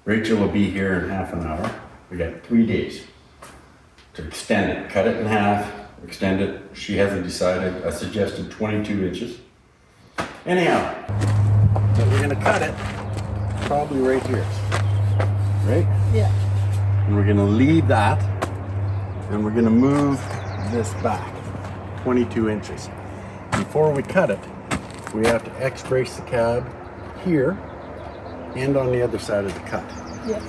Rachel will be here in half an hour. We got 3 days to extend it. Cut it in half, extend it. She hasn't decided. I suggested 22 inches. Anyhow, but we're gonna cut it probably right here, right? Yeah. And we're gonna leave that, and we're gonna move this back 22 inches. Before we cut it, we have to X-brace the cab here and on the other side of the cut. Yeah.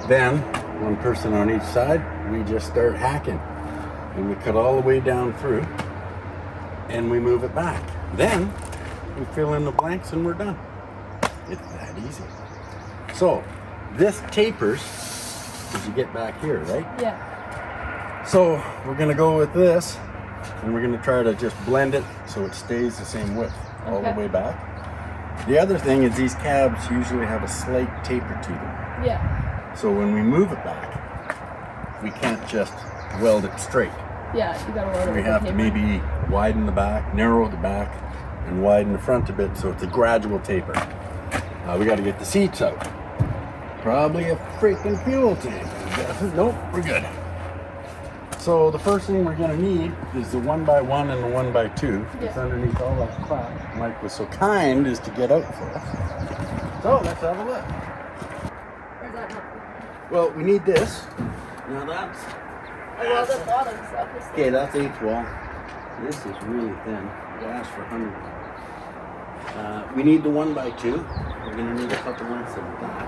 Then, one person on each side, we just start hacking. And we cut all the way down through, and we move it back. Then, we fill in the blanks and we're done. It's that easy. So, this tapers as you get back here, right? Yeah. So, we're gonna go with this, and we're gonna try to just blend it so it stays the same width all the way back. The other thing is these cabs usually have a slight taper to them. Yeah. So when we move it back, we can't just weld it straight. Yeah, you gotta weld it. We have to maybe widen the back, narrow the back, and widen the front a bit so it's a gradual taper. We gotta get the seats out. Probably a freaking fuel tank. Nope, we're good. So the first thing we're gonna need is the 1x1 and the 1x2. It's underneath all that crap Mike was so kind as to get out for us. So let's have a look. Where's that not? Well, we need this. Now that's... Well, the bottom stuff is... Okay, that's 8th wall. This is really thin. Gas for 100. We need the 1x2. We're gonna need a couple lengths of that.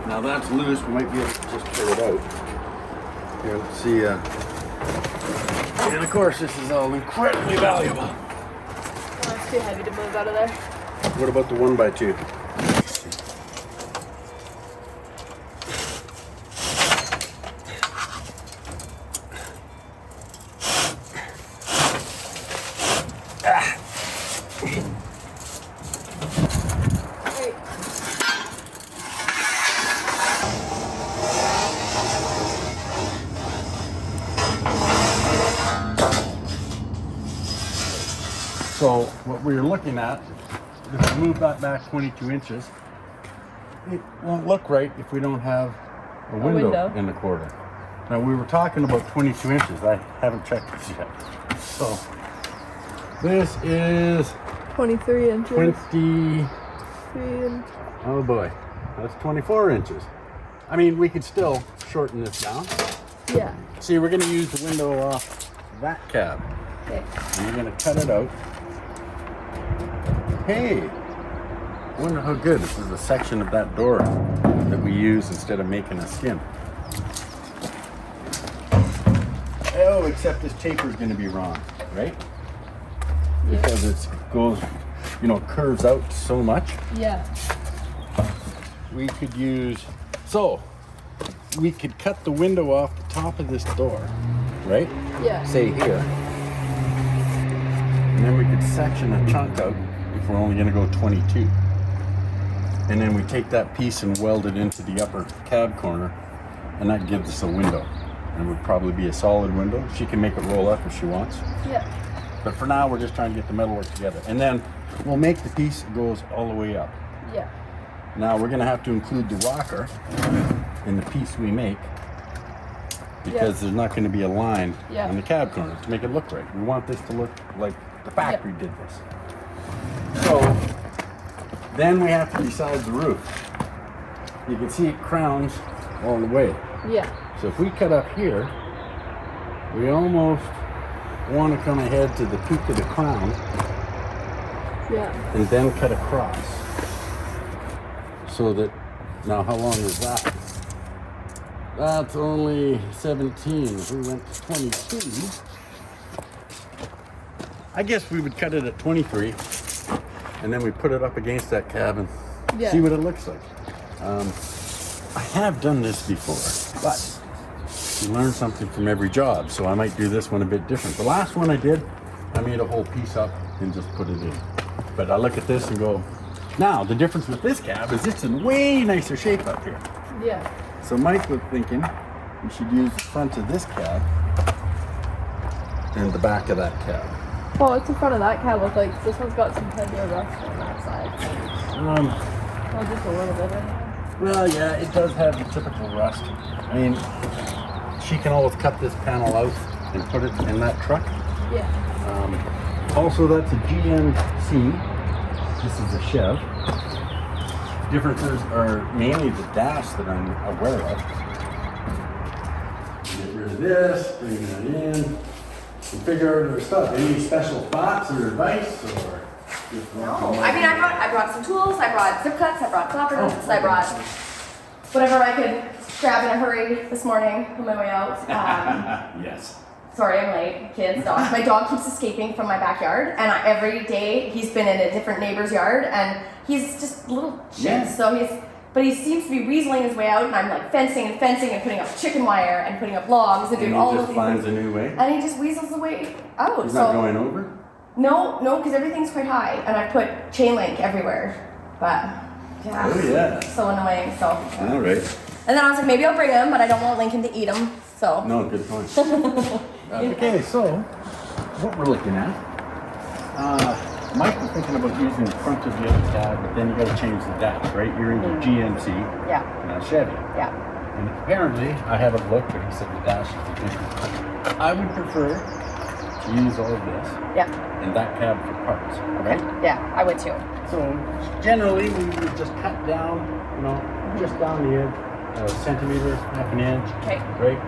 Now that's loose. We might be able to just pull it out. Here, let's see. And of course, this is all incredibly valuable. Oh, it's too heavy to move out of there. What about the 1x2? So what we're looking at, if we move that back 22 inches, it won't look right if we don't have a window in the quarter. Now we were talking about 22 inches. I haven't checked this yet. So this is 23 inches. 20, and... oh boy, that's 24 inches. I mean, we could still shorten this down. Yeah. See, we're gonna use the window off that cab. Okay. And we're gonna cut it out. Hey, I wonder how good. This is a section of that door that we use instead of making a skin. Oh, except this taper is going to be wrong, right? Yeah. Because it goes, curves out so much. Yeah. We could use, so we could cut the window off the top of this door, right? Yeah. Say here. And then we could section a chunk out if we're only going to go 22. And then we take that piece and weld it into the upper cab corner, and that gives us a window. And it would probably be a solid window. She can make it roll up if she wants. Yeah. But for now, we're just trying to get the metalwork together. And then we'll make the piece that goes all the way up. Yeah. Now we're going to have to include the rocker in the piece we make, because there's not going to be a line in the cab corner to make it look right. We want this to look like the factory did this. So then we have to decide the roof. You can see it crowns all the way. Yeah. So if we cut up here, we almost want to come ahead to the peak of the crown. Yeah. And then cut across. So that, now how long is that? That's only 17. If we went to 22, I guess we would cut it at 23, and then we put it up against that cab and see what it looks like. I have done this before, but you learn something from every job, so I might do this one a bit different. The last one I did, I made a whole piece up and just put it in. But I look at this and go, now the difference with this cab is it's in way nicer shape up here. Yeah. So Mike was thinking we should use the front of this cab and the back of that cab. Well, it's the front of that cab look like? This one's got some heavier rust on that side. Well, just a little bit anyway. Well, yeah, it does have the typical rust. I mean, she can always cut this panel out and put it in that truck. Yeah. Also, that's a GMC. This is a Chev. Differences are mainly the dash that I'm aware of. Get rid of this, bring that in, and figure out our stuff. Any special thoughts or advice, or? No, I mean, I brought some tools, I brought zip cuts, I brought clappers, I brought whatever I could grab in a hurry this morning on my way out. Yes. Sorry, I'm late. Kids, dog. My dog keeps escaping from my backyard, and every day he's been in a different neighbor's yard, and he's just little shit. Yeah. So but he seems to be weaseling his way out, and I'm like fencing and putting up chicken wire and putting up logs and doing all of And he these just finds things. a new way? And he just weasels the way out. He's not going over? No, because everything's quite high, and I put chain link everywhere. But yeah, Oh, yeah. so annoying. So. All right. And then I was like, maybe I'll bring him, but I don't want Lincoln to eat him. So. No, good point. Okay, so what we're looking at, Mike was thinking about using the front of the other cab, but then you got to change the dash, right? You're in the GMC, Yeah. not Chevy. Yeah. And apparently, I haven't looked, but he said the dash is different. I would prefer to use all of this Yeah. and that cab for parts, Okay. right? Yeah, I would too. So generally, we would just cut down, just down the edge, a centimeter, half an inch, Okay. right?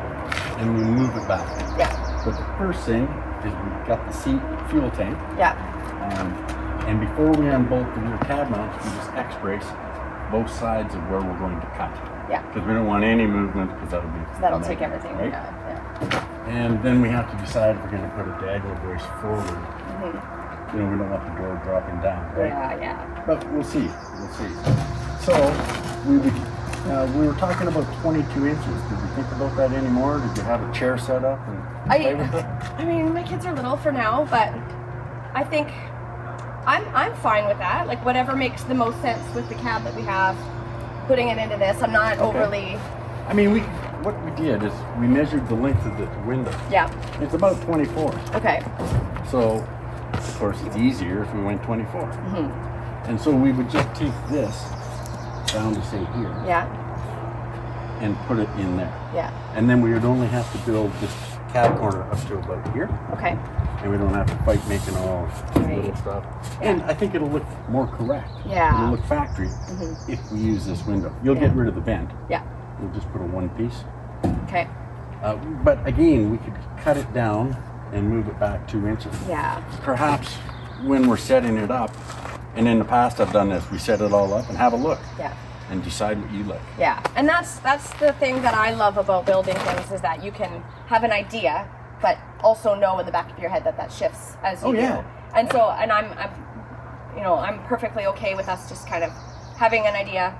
And we move it back. Yeah. But the first thing is we've got the seat fuel tank, Yeah. and before we unbolt the rear cab mounts, we just X-brace both sides of where we're going to cut. Yeah. Because we don't want any movement, because that'll be That'll take everything. right? Yeah. And then we have to decide if we're going to put a diagonal brace forward. Mm-hmm. We don't want the door dropping down, right? Yeah. But we'll see. So we were talking about 22 inches. Did we think about that anymore? Did you have a chair set up and play with it? I mean, my kids are little for now, but I think I'm fine with that. Like whatever makes the most sense with the cab that we have, putting it into this. I'm not overly. I mean, what we did is we measured the length of the window. Yeah. It's about 24. Okay. So, of course, it's easier if we went 24. Mm-hmm. And so we would just take this down to say here. Yeah. And put it in there. Yeah. And then we would only have to build this cab corner up to about here. Okay. And we don't have to fight making all Right. little stuff. Yeah. And I think it'll look more correct. Yeah. It'll look factory Mm-hmm. if we use this window. You'll Yeah. get rid of the vent. Yeah. We'll just put a one piece. Okay. But again, we could cut it down and move it back 2 inches. Yeah. Perhaps when we're setting it up, and in the past I've done this, we set it all up and have a look Yeah. and decide what you like. Yeah, and that's the thing that I love about building things is that you can have an idea, but also know in the back of your head that shifts as you yeah. do. And so, and I'm perfectly okay with us just kind of having an idea,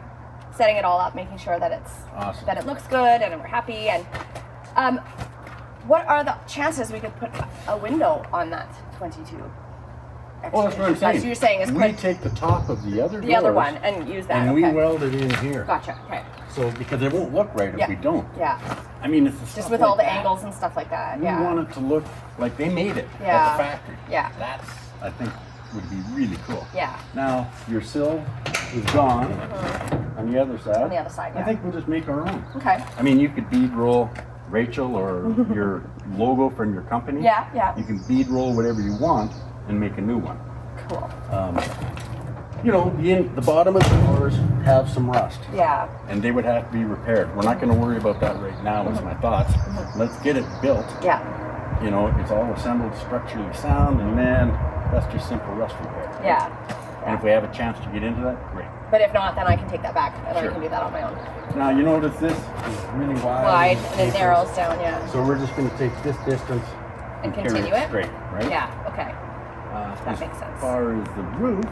setting it all up, making sure that it's Awesome. that it looks good and we're happy. And what are the chances we could put a window on that 22? Well, that's what I'm saying. So you're saying is we put take the top of the other the other doors one and use that. and okay. we weld it in here. Gotcha. Okay. So because it won't look right if Yeah. we don't. Yeah. I mean, it's the Just stuff with like all the that. angles and stuff like that. We Yeah. want it to look like they made it Yeah. at the factory. Yeah. That's, I think, would be really cool. Yeah. Now, your sill is gone on the other side. On the other side, I yeah. think we'll just make our own. Okay. I mean, you could bead roll Rachel or your logo from your company. Yeah, yeah. You can bead roll whatever you want and make a new one. Cool. The bottom of the doors have some rust. Yeah. And they would have to be repaired. We're not going to worry about that right now, is my thoughts. Let's get it built. Yeah. It's all assembled structurally sound, and then that's just simple rust repair. Yeah. And if we have a chance to get into that, great. But if not, then I can take that back and Sure. I can do that on my own. Now, you notice this is really Wide and it tapers. narrows down, yeah. So we're just going to take this distance And carry continue it? straight, right? Yeah, okay. That as makes sense. As far as the roof,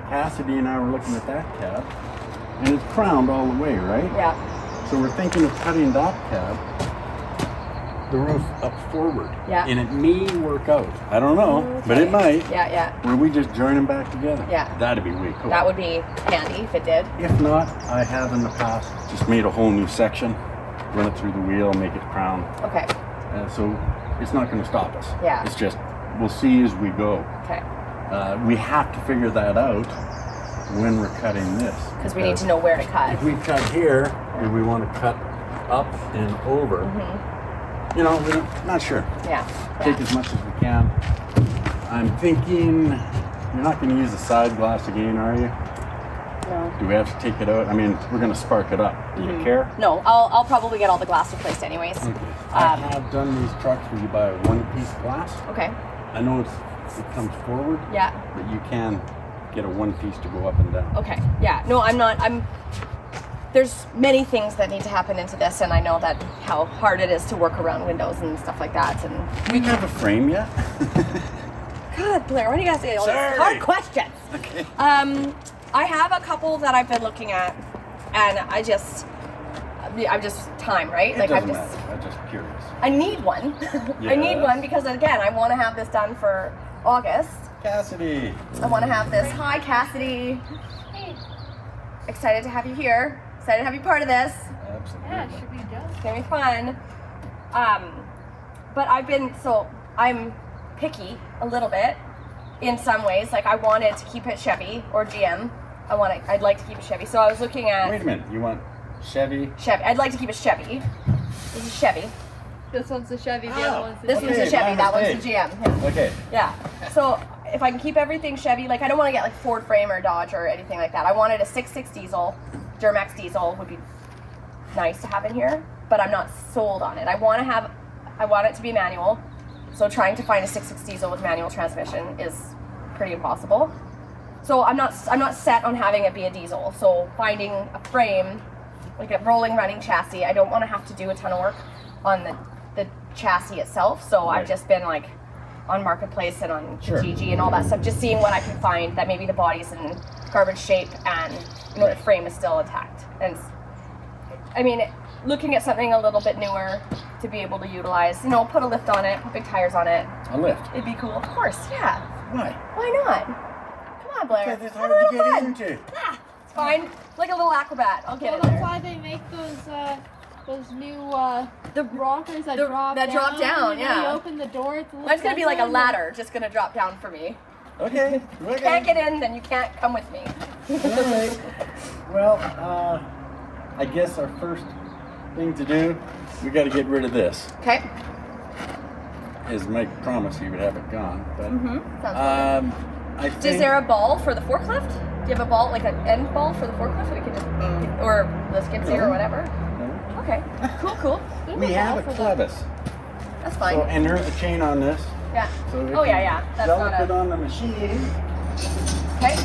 Cassidy and I were looking at that cab, and it's crowned all the way, right? Yeah. So we're thinking of cutting that cab, the roof up forward. Yeah. And it may work out. I don't know, but it might. Yeah, yeah. Where we just join them back together. Yeah. That'd be way cool. That would be handy if it did. If not, I have in the past just made a whole new section, run it through the wheel, make it crown. Okay. So it's not going to stop us. Yeah. It's just, we'll see as we go. Okay. We have to figure that out when we're cutting this. Because we need to know where to cut. If we cut here and we want to cut up and over, you know, we're not sure. Yeah. Take as much as we can. I'm thinking you're not going to use the side glass again, are you? No. Do we have to take it out? I mean, we're going to spark it up. Do you care? No, I'll probably get all the glass replaced anyways. Okay. I have done these trucks where you buy a one-piece glass. Okay. I know it comes forward. Yeah. But you can get a one-piece to go up and down. Okay. Yeah. No, there's many things that need to happen into this, and I know that how hard it is to work around windows and stuff like that. And Do we have a frame yet? God, Blair, why do you guys say all these hard questions? Okay. I have a couple that I've been looking at, and I'm just time, right? It doesn't matter. I'm just curious. I need one. I need one because again, I want to have this done for August. Cassidy. I want to have this. Hi, Cassidy. Hey. Excited to have you here. Excited to have you part of this. Absolutely. Yeah, it should be done. It's gonna be fun. But I'm picky a little bit in some ways. Like I wanted to keep it Chevy or GM. I'd like to keep it Chevy. So I was looking at Wait a minute. You want Chevy? Chevy. I'd like to keep it Chevy. This is Chevy. This one's the Chevy, the other one's the This GM. one's a Chevy. my That one's mistake. the GM. Okay. Yeah. So if I can keep everything Chevy, like I don't want to get like Ford frame or Dodge or anything like that. I wanted a 6.6 diesel. Duramax diesel would be nice to have in here, but I'm not sold on it. I want it to be manual. So trying to find a 6.6 diesel with manual transmission is pretty impossible. So I'm not set on having it be a diesel. So finding a frame, like a rolling running chassis, I don't want to have to do a ton of work on the chassis itself. So Right. I've just been like on Marketplace and on Sure. Kijiji and all that stuff, just seeing what I can find that maybe the body's in garbage shape and the Right. frame is still intact. And I mean, looking at something a little bit newer to be able to utilize, put a lift on it, put big tires on it. A lift. It'd be cool. Of course, yeah. Why? Why not? Come on, Blair. Because it's Have hard a to little get fun. into. It's fine. Like a little acrobat. I'll get Well, it that's there. why they make those new The rockers that the- drop that down. drop down, and yeah. You open the door. It's Mine's gonna be like a ladder, just gonna drop down for me. Okay. You can't get in, then you can't come with me. All right. Well, I guess our first thing to do, we got to get rid of this. Okay. As Mike promised, he would have it gone. But Sounds I good. think Is there a ball for the forklift? Do you have a ball, like an end ball for the forklift, so we can just, or the skid steer or whatever? No. Okay. Cool. We have a clevis. That's fine. So, and there's a chain on this. Yeah. So we Oh can yeah. That's develop not it on the machine, Okay.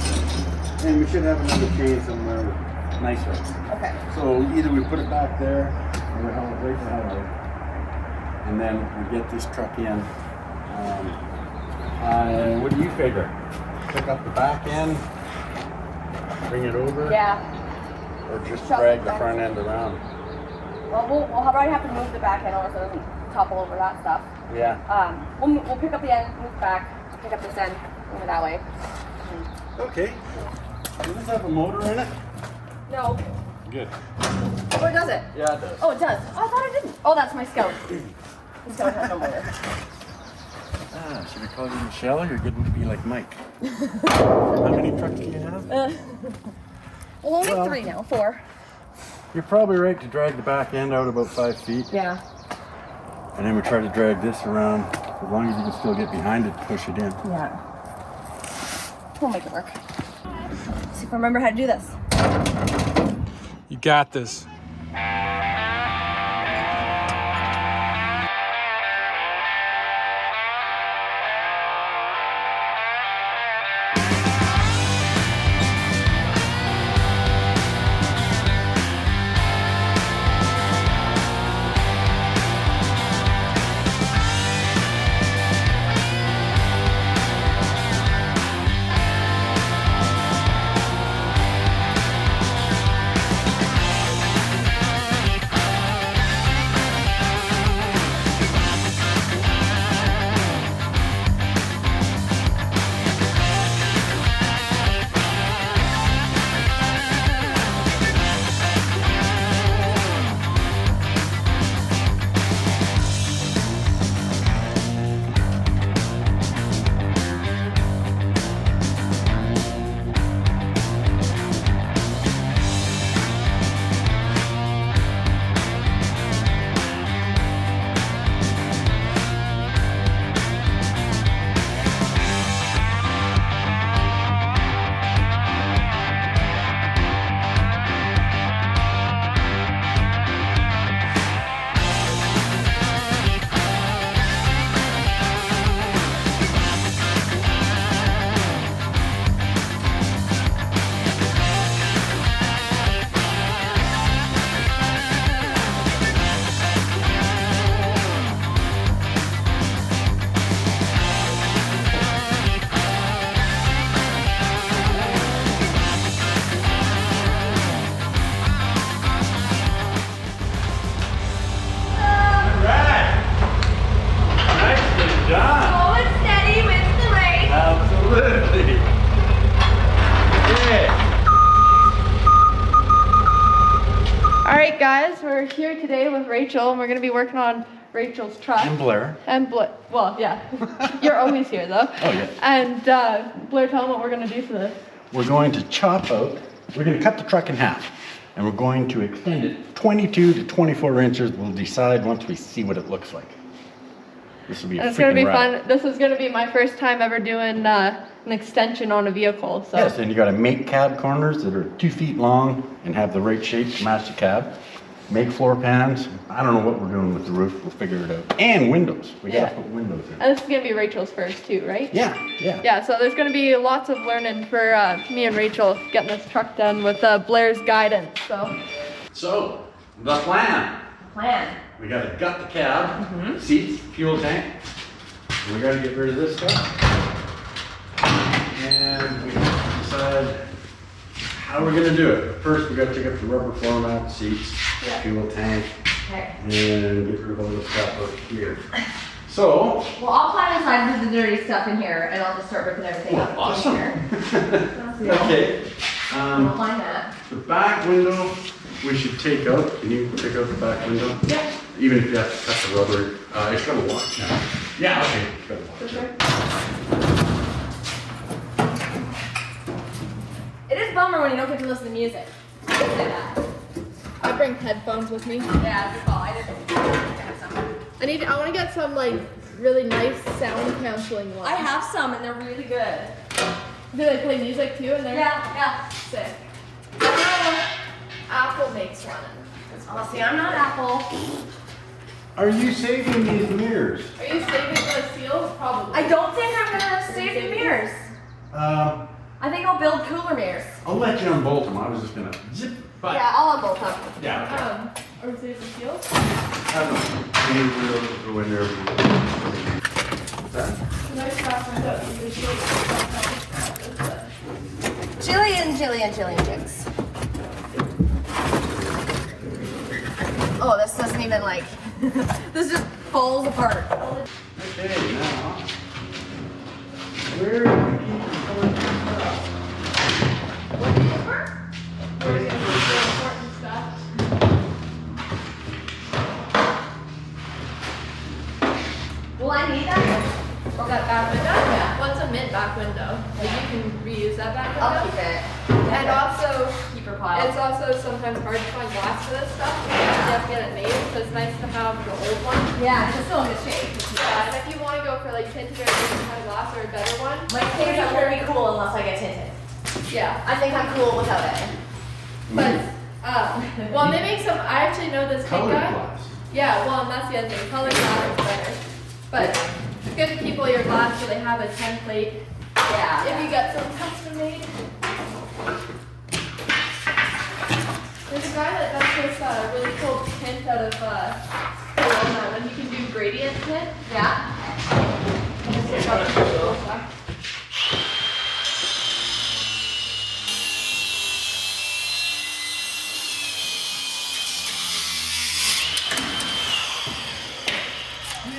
and we should have another chain somewhere nicer. Okay. So either we put it back there, or we hold it right behind it, and then we get this truck in. What do you figure? Pick up the back end, bring it over, Yeah. or just Shove drag it the back. front end around? Well, we'll probably have to move the back end over so it doesn't topple over that stuff. Yeah. We'll pick up the end, move back, pick up this end, move it that way. Okay. Does this have a motor in it? No. Good. Or does it? Yeah, it does. Oh, it does. Oh, I thought it didn't. Oh, that's my Scout. The Scout has no motor. Should we call you Michelle? You're getting to be like Mike. How many trucks do you have? Well, only Well. 3 now. 4. You're probably right to drag the back end out about 5 feet. Yeah. And then we try to drag this around as long as you can still get behind it, push it in. Yeah. We'll make it work. See if I remember how to do this. You got this. right, guys, we're here today with Rachel, and we're going to be working on Rachel's truck. And Blair. And well, yeah. You're always here, though. Oh, yeah. And Blair, tell them what we're going to do for this. We're going to chop out, we're going to cut the truck in half, and we're going to extend it 22 to 24 inches. We'll decide once we see what it looks like. This will be a It's going to be ride. fun. This is going to be my first time ever doing an extension on a vehicle. So. Yes, and you got to make cab corners that are 2 feet long and have the right shape to match the cab. Make floor pans. I don't know what we're doing with the roof. We'll figure it out. And windows. We got to put windows in. And this is going to be Rachel's first too, right? Yeah. Yeah, so there's going to be lots of learning for me and Rachel getting this truck done with Blair's guidance. So, the plan. We got to gut the cab, seats, fuel tank. And we got to get rid of this stuff. And we have to decide how we're going to do it. First, we got to take up the rubber floor mat, seats, fuel tank, and get rid of all this stuff up here. So, Well, I'll climb inside with the dirty stuff in here, and I'll just start ripping everything up. awesome. Okay. I'll climb that. The back window we should take out. Can you take out the back window? Yeah. Even if you have to cut the rubber, it's got to watch now. Yeah, okay. It's got to watch. For sure. It is a bummer when you don't get to listen to music. I'll say that. I bring headphones with me. Yeah, good call. I have some. I want to get some like really nice sound canceling ones. I have some, and they're really good. Do they play music too? And they're Yeah. sick. Apple makes one. Oh, see, I'm not Apple. Are you saving these mirrors? Are you saving the seals? Probably. I don't think I'm gonna save the mirrors. I think I'll build cooler mirrors. I'll let you unbolt them. I was just gonna zip. But Yeah, I'll unbolt them. yeah. Are we saving the seals? I don't know. Maybe we'll go in there. What's that? Nice back window. Jillian jigs. Oh, this doesn't even like, this just falls apart. Okay, now. Where do we keep the important stuff? Where we gonna put the important stuff? Will I need that? Or that back window? Yeah. What's a mint back window? Like you can reuse that back window. I'll keep it. And also, Keeper pile. it's also sometimes hard to find glass for this stuff. You have to get it made, so it's nice to have the old one. Yeah, it's still in good shape. Yeah, and if you want to go for like tinted or a different kind of glass or a better one, My kids are gonna be cool unless I get tinted. yeah. I think I'm cool without it. But well, they make some. I actually know this big Colored guy. glass. Yeah, well, and that's the other thing. Colored glass is better. But it's good to keep all your glass so they have a template. Yeah. If you get some custom made. There's a guy that does this really cool tint out of Kelowna, and he can do gradient tint. Yeah. This is really cool stuff.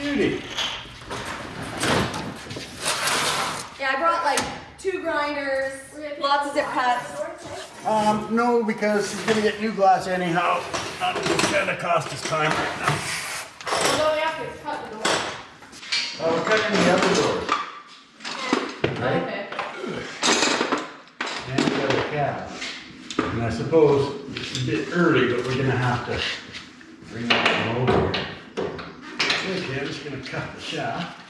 Beauty. Yeah, I brought like 2 grinders, lots of zip cuts. No, because he's gonna get new glass anyhow. It's gonna cost us time right now. Although we have to cut the door. We're cutting the other doors. Okay. And the other cab. And I suppose it's a bit early, but we're gonna have to bring that one over here. Okay, I'm just gonna cut the shaft.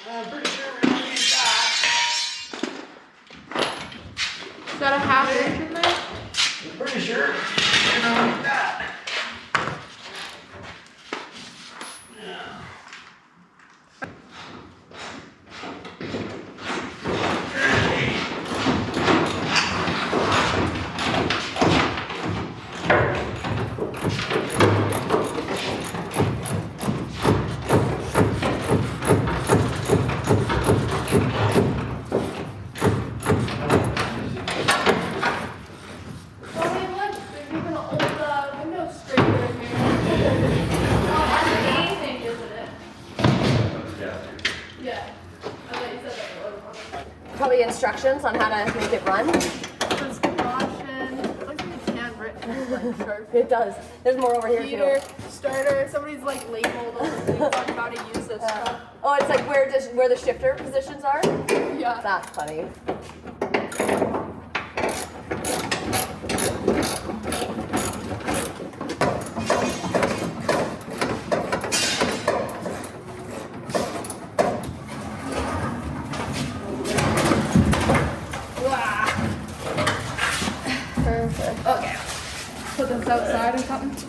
I'm pretty sure we're gonna need that. Is that a half inch in there? I'm pretty sure we're gonna need that. Probably instructions on how to make it run. There's caution. It looks like it's handwritten. Like sharp. It does. There's more over here Heater, too. starter. Somebody's like labeled all the things on how to use this stuff. Oh, it's like where the shifter positions are? Yeah. That's funny. Perfect. Okay. Put this outside or something.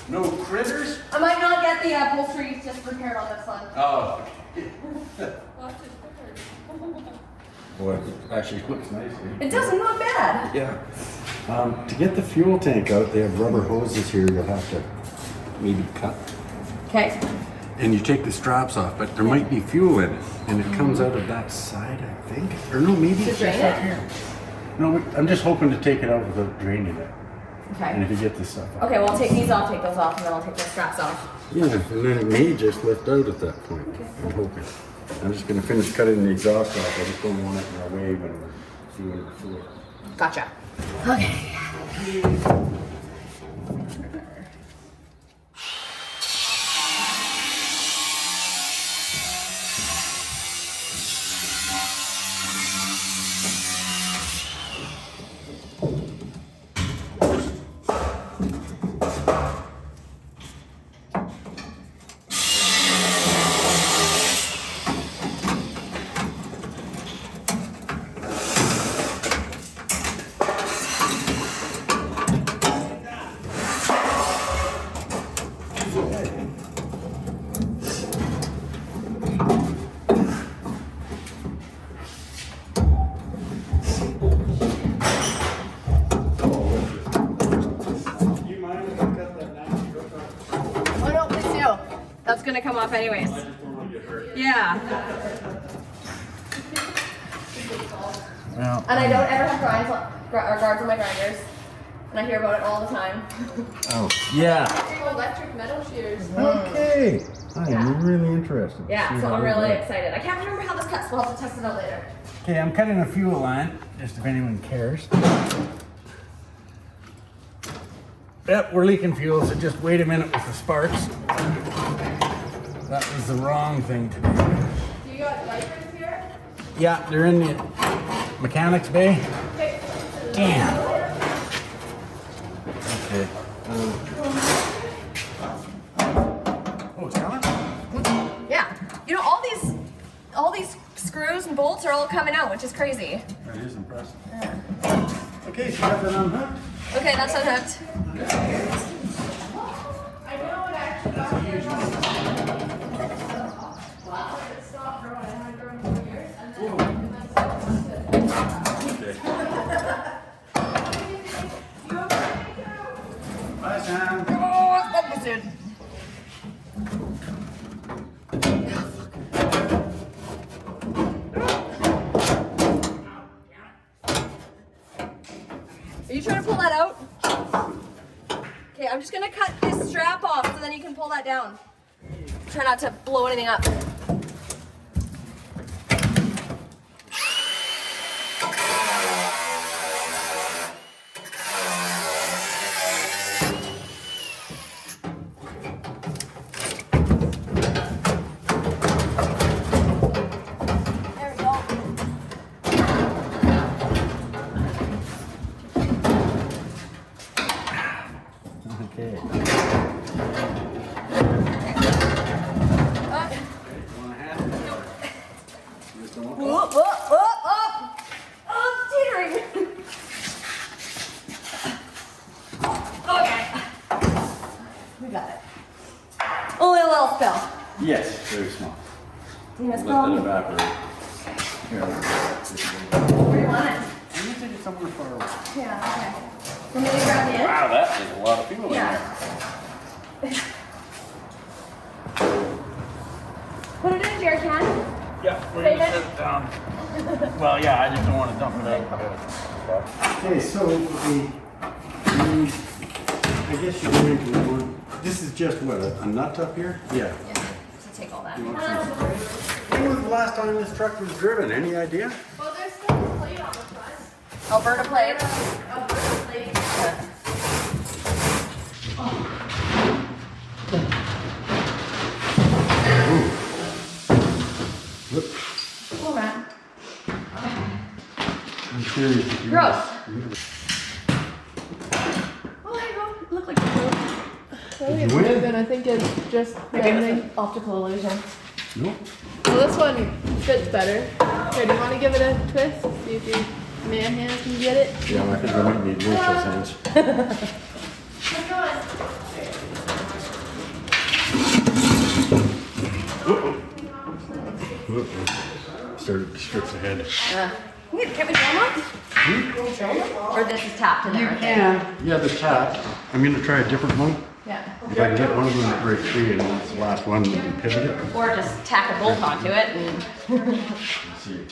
No critters? I might not get the upholstery just repaired on this one. Oh. Boy, it actually looks nice. It doesn't look bad. Yeah. To get the fuel tank out, they have rubber hoses here you'll have to maybe cut. Okay. And you take the straps off, but there might be fuel in it. And it comes out of that side, I think. Or no, maybe it's drain just it? up here. No, I'm just hoping to take it out without draining it. And Okay. if you get this stuff out. Okay, well I'll take these off, take those off, and then I'll take the straps off. Yeah, and then it may just lift out at that point. I'm hoping. I'm just going to finish cutting the exhaust off. I just don't want it in our way when we're doing the floor. Gotcha. Okay. Oh no, please do. That's gonna come off anyways. Yeah. Well, And I don't ever have guards on my grinders. And I hear about it all the time. oh, yeah. Electric metal shears. Okay. I am really interested. to Yeah, see so how I'm they really work. excited. I can't remember how this cuts, we'll have to test it out later. Okay, I'm cutting a fuel line, just if anyone cares. Yep, we're leaking fuel, so just wait a minute with the sparks. That was the wrong thing to do. You got diapers here? Yeah, they're in the mechanics bay. Okay. Damn. Okay. Oh, it's coming? Yeah. You know, all these screws and bolts are all coming out, which is crazy. That is impressive. Okay, so you got that unhooked? Okay, that's unhooked. I know it actually got here. It stopped growing. It hadn't grown for years. And then Bye, Sam. Oh, it's focused, dude. Are you trying to pull that out? Okay, I'm just gonna cut this strap off so then you can pull that down. Try not to blow anything up. There we go. Okay. Whoop, whoop, whoop, whoop. Oh, it's teetering. Okay. We got it. Only a little spill. Yes, very small. You must Let that go. evaporate. Here. Where do you want it? I'm gonna take it somewhere far away. Yeah, okay. Want me to grab the end? Wow, that is a lot of fuel in Yeah. there. Put it in a jerry can. Yeah, we're Save gonna it. set it down. Well, yeah, I just don't want to dump it out. Okay, so I guess you're going to want, this is just what, a nut up here? Yeah. Yeah, so take all that. You want some- When was the last time this truck was driven? Any idea? Well, there's still a plate on the front. Alberta plate. Alberta plate. Look, Oh, man. I'm curious if you Gross. Oh, there you go. It looked like a Did you win? I think it's just Maybe it was an optical illusion. Nope. Well, this one fits better. Here, do you want to give it a twist? See if your man hands can get it? Yeah, I think I might need Rachel's hands. How's it going? Started to strip the head. Can we film them? Can we film them? Or this is tapped in there? You can. Yeah, the tap. I'm gonna try a different one. Yeah. If I can get one of them to break free and it's the last one, we can pivot it. Or just tack a bolt onto it and. Let's see.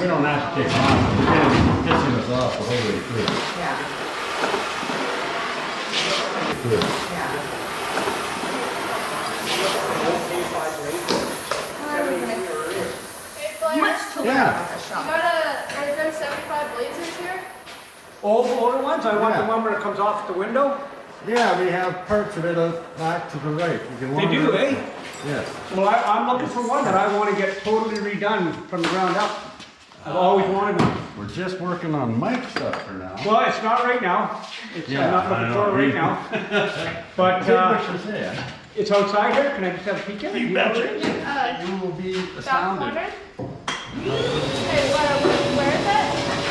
We don't have to take it off. We're gonna be pissing us off the whole way through. Yeah. Good. Yeah. Hey, Blair, Much to learn Yeah. about this you shop. are there 75 blazers here? Old older ones? I want Yeah. the one where it comes off the window. Yeah, we have parts of it back to the right. You can They do, eh? Yes. Well, I'm looking for one that I want to get totally redone from the ground up. I've always wanted one. We're just working on Mike's stuff for now. Well, it's not right now. Yeah, I'm not I looking know. for it right now. But Yeah. it's outside here. Can I just have a peek at it? You betcha. Uh, You will be South astounded. corner? Hey, where is it?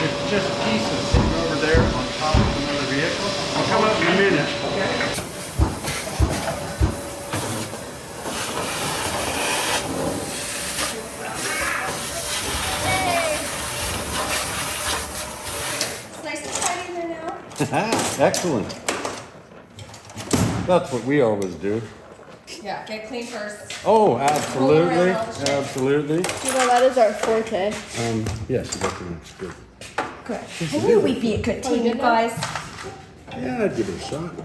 It's just pieces sitting over there on top of another vehicle. I'll come up in a minute. It's nice and tidy in there now. Excellent. That's what we always do. Yeah, get clean first. Oh, absolutely, Roll around. absolutely. You know, that is our forte. Yes, that's good. Good. I knew we'd be a good team, you guys. Yeah, I'd give it a shot.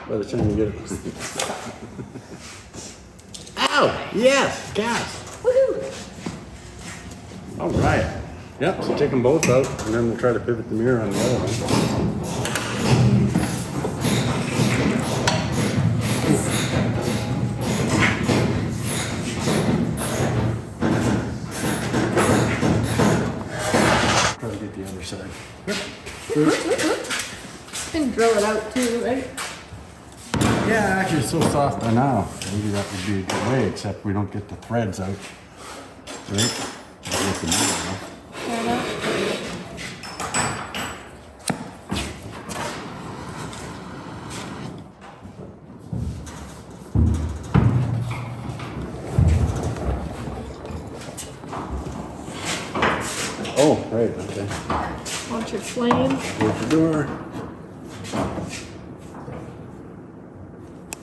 By the time you get it. Ow! Yes, gas. Woohoo! All right. Yep. So take them both out, and then we'll try to pivot the mirror on the other one. Try to get the other side. Yep. Good. You can drill it out too, right? Yeah, actually, it's so soft by now. Maybe that would be a good way, except we don't get the threads out. Right? We'll get the mirror out. Fair enough. Oh, right, okay. Want your flame? Close the door.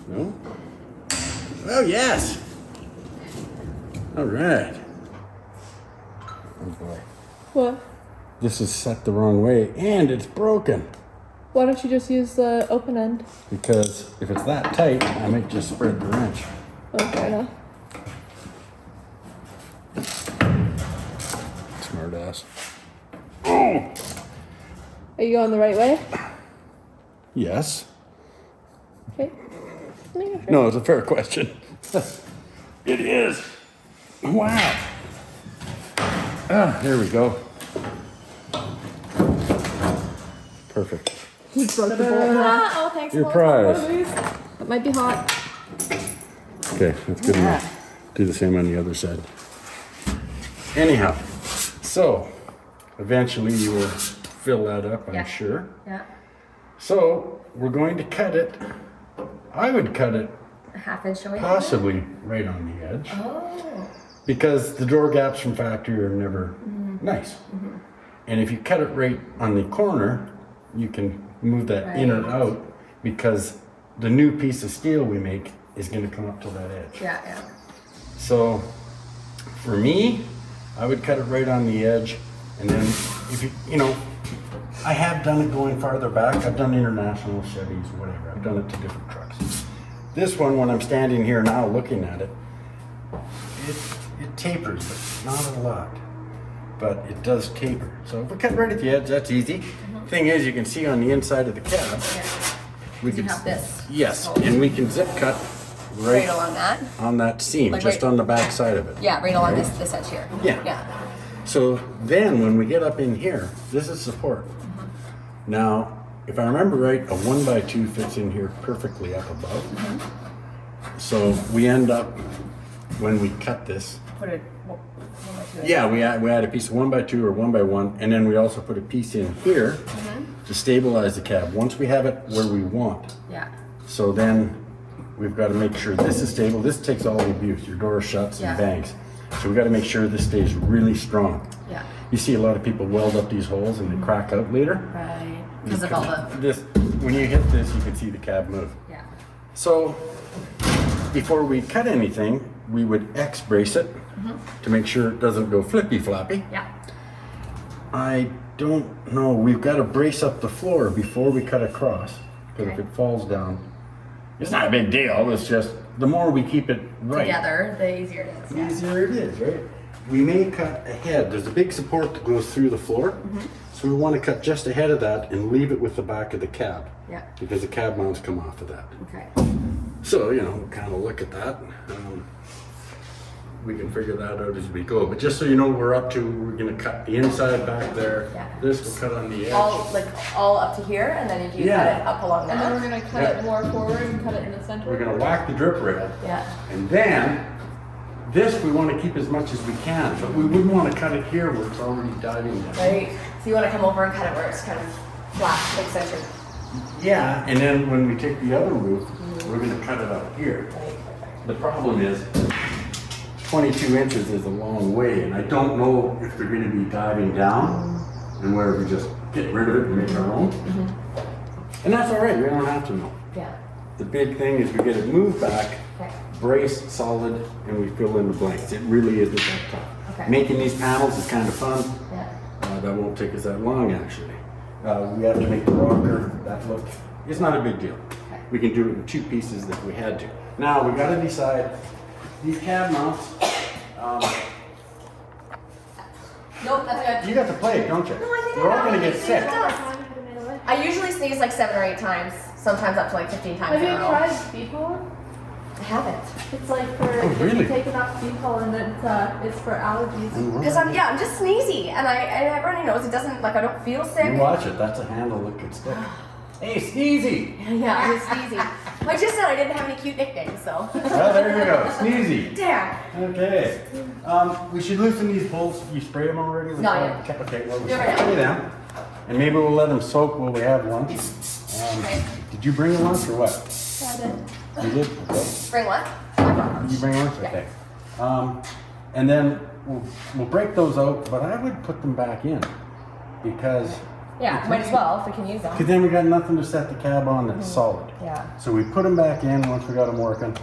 No? Oh, yes! All right. Oh, boy. What? This is set the wrong way, and it's broken. Why don't you just use the open end? Because if it's that tight, I might just spread the wrench. Oh, fair enough. Smart ass. Are you going the right way? Yes. Okay. Yeah, sure. No, it's a fair question. It is. Wow. Ah, there we go. Perfect. He broke the bolt. Oh, thanks. Your Paul. prize. It might be hot. Okay, that's good enough. Do the same on the other side. Anyhow, so eventually you will fill that up, I'm Yeah. sure. Yeah. So we're going to cut it. I would cut it A half-inch away. possibly right on the edge Oh. because the door gaps from factory are never nice. And if you cut it right on the corner, you can move that in or Right. out because the new piece of steel we make is going to come up to that edge. Yeah, yeah. So for me, I would cut it right on the edge, and then if you know, I have done it going farther back. I've done international Chevys, whatever. I've done it to different trucks. This one, when I'm standing here now looking at it, tapers, but not a lot. But it does taper. So if we cut right at the edge, that's easy. Thing is, you can see on the inside of the cab, we You can have this. Yes, and we can zip cut right along that. on that seam, Like just right- on the back side of it. Yeah, right along this edge here. Yeah. Yeah. So then when we get up in here, this is support. Now, if I remember right, a 1x2 fits in here perfectly up above. So we end up, when we cut this, Put it. yeah, we add a piece of 1x2 or 1x1, and then we also put a piece in here to stabilize the cab once we have it where we want. Yeah. So then we've got to make sure this is stable. This takes all the abuse. Your door shuts and Yeah. bangs. So we got to make sure this stays really strong. Yeah. You see a lot of people weld up these holes and they crack out later. Right. Because of all the. This, when you hit this, you can see the cab move. Yeah. So before we cut anything, we would X brace it to make sure it doesn't go flippy floppy. Yeah. I don't know. We've got to brace up the floor before we cut across, because if Okay. it falls down, it's not a big deal. It's just the more we keep it right, Together, the easier it is. the Yeah. easier it is, right? We may cut ahead. There's a big support that goes through the floor, so we want to cut just ahead of that and leave it with the back of the cab, Yeah. because the cab mounts come off of that. Okay. So, you know, we'll kind of look at that. We can figure that out as we go. But just so you know, we're going to cut the inside back there. Yeah. This we'll cut on the edge. All up to here, and then if you Yeah. cut it up along And then we're that. gonna cut it more forward and cut it in the center. We're going to whack the drip rail. Yeah. And then, this we want to keep as much as we can. But we wouldn't want to cut it here where it's already diving down. Right. So you want to come over and cut it where it's kind of flat, like centered. Yeah, and then when we take the other roof, we're going to cut it up here. Right. The problem is, 22 inches is a long way, and I don't know if they're going to be diving down and where we just get rid of it and make our own. And that's all right, we don't have to know. Yeah. The big thing is we get it moved back, Okay. braced, solid, and we fill in the blanks. It really isn't that tough. Okay. Making these panels is kind of fun. Yeah. That won't take us that long, actually. We have to make the rocker, that look, it's not a big deal. Okay. We can do it in 2 pieces if we had to. Now, we got to decide, these cab mounts, Nope, that's good. you got to play it, don't you? No, I think We're I all got going to it. get sick. I usually sneeze like 7 or 8 times, sometimes up to like 15 times Have in you a row. tried bee pollen? I haven't. It's like for Oh, if really? you take enough bee pollen, it's for allergies. Because I'm just sneezy, and everybody knows it doesn't, like I don't feel sick. You watch it, that's a handle that could stick. Hey, Sneezy! Yeah, I'm sneezy. I just said I didn't have any cute nicknames, so. Well, there you go, Sneezy. Damn. Okay. We should loosen these bolts. You spray them already? with Not some- yet. Okay, well, we'll Never yet. spray them. And maybe we'll let them soak while we have lunch. Okay. Did you bring a lunch or what? Tried it. You did? Okay. Bring what? Did you bring lunch? Yeah. Okay. And then we'll break those out, but I would put them back in because Yeah, might as well if we can use them. then we got nothing to set the cab on that's solid. Yeah. So we put them back in once we got them working.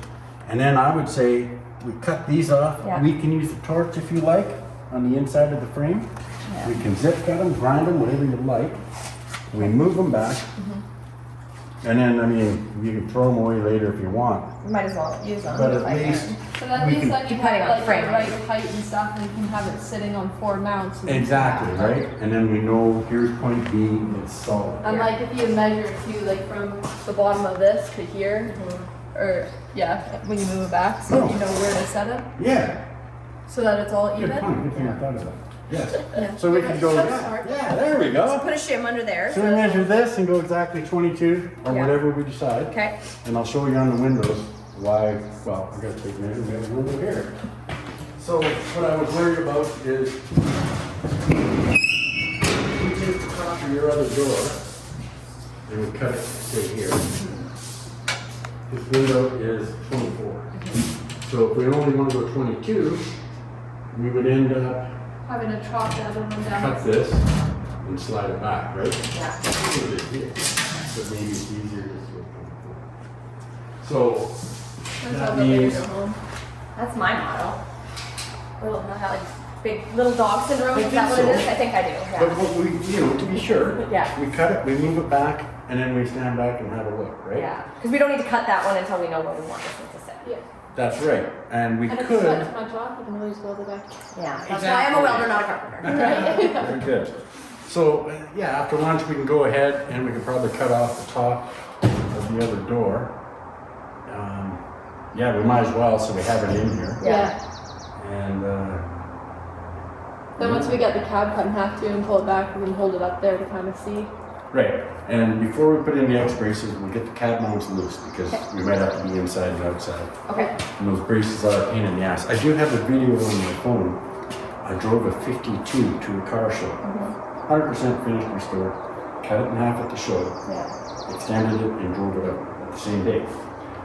And then I would say we cut these off. Yeah. We can use a torch if you like on the inside of the frame. Yeah. We can zip cut them, grind them, whatever you like. We move them back. And then, I mean, you can throw them away later if you want. Might as well use them. But if at I can. least, But at We least can- then you Depending have on like frame. the right height and stuff, and you can have it sitting on 4 mounts. and exactly, stuff. right? And then we know here's point B, it's solid. And like if you measure too, like from the bottom of this to here, or yeah, when you move it back, so you know where to set it, Yeah, so that it's all good even. point, good thing I thought of that. Yes. Yeah. So we can go, That's smart. yeah, there we So go. put a shim under there. So we measure this and go exactly 22 or Yeah. whatever we decide. Okay. And I'll show you on the windows why, well, I gotta take measure, we have a window here. So what I was worried about is we take the top of your other door and we cut it, say here. This window is 24. So if we only want to go 22, we would end up Having to chop the other one down. cut this and slide it back, right? Yeah. But maybe it's easier just to. So That's that all the way means- to home. That's my model. Little, I have like big little dog syndrome. I Is that what think it so. is? I think I do. But Yeah. what we, to be sure, Yeah. we cut it, we move it back, and then we stand back and have a look, right? Yeah. Because we don't need to cut that one until we know where we want this one to sit. Yeah. That's right. And we And if could. it's cut too much off, you can always weld it back. Yeah, that's why I'm a welder, not a carpenter. Very good. So, yeah, after lunch we can go ahead and we can probably cut off the top of the other door. Yeah, we might as well, so we have it in here. Yeah. And, Then once we get the cab cut in half too and pull it back, we can hold it up there to kind of see. right. And before we put in the X braces, we'll get the cab mounts loose because we might have to be inside and outside. Okay. And those braces are a pain in the ass. I do have a video on my phone. I drove a 52 to a car show. 100% finished restored. Cut it in half at the show. Yeah. Extended it and drove it up at the same day.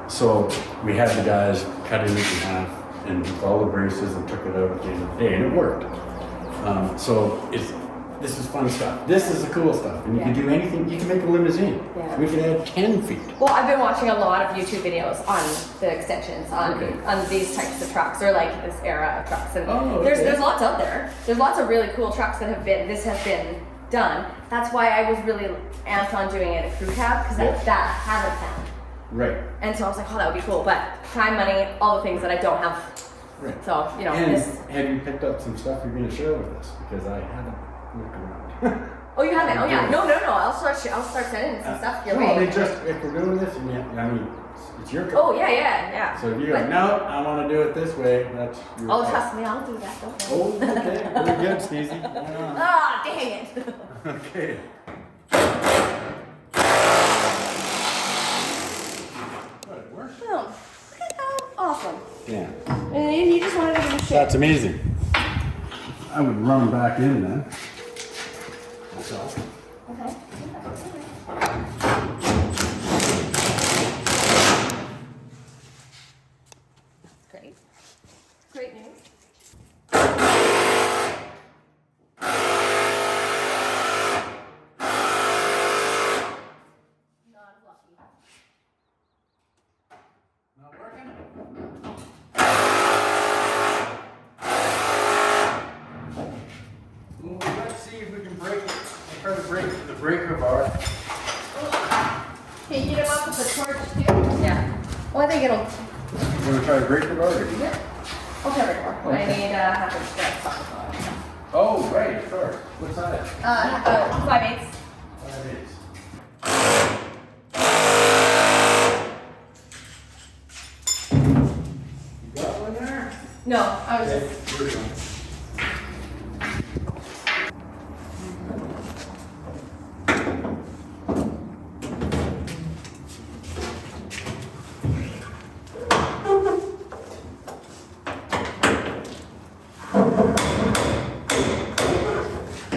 So we had the guys cutting it in half and with all the braces and took it out at the end of the day, and it worked. So this is fun stuff. This is the cool stuff, and you can do anything. You can make a limousine. Yeah. We can add 10 feet. Well, I've been watching a lot of YouTube videos on the extensions on these types of trucks, or like this era of trucks, and there's lots out there. There's lots of really cool trucks that this has been done. That's why I was really amped on doing it at crew cab because that hasn't happened. Right. And so I was like, oh, that would be cool. But time, money, all the things that I don't have. Right. So, you know, And this. have you picked up some stuff you're going to share with us? Because I haven't looked around. Oh, you haven't? Oh, yeah. No. I'll start sending some stuff your No, way. I mean, just if we're doing this, I mean, it's your Oh, yeah. So if you go, no, I want to do it this way, that's your Oh, call. trust me, I'll do that. Don't Oh, worry. okay. Very good, Stacey. Yeah. Ah, dang it. Okay. Good, it works. Oh, look at how awesome. Yeah. And you just wanted to give a shit. That's amazing. I would run back in then. Myself. Okay. Great. Great news. Not lucky. Not working? Well, let's see if we can break it. I'll try to break the breaker bar. Can you get him up with the torch too? Yeah. Well, I think it'll. You want to try to break the bar? Yeah. I'll cover it more. I need half inch thread. Oh, right, sure. What size? 5/8. 5/8. You got one there? No, I was Okay, just. here we go.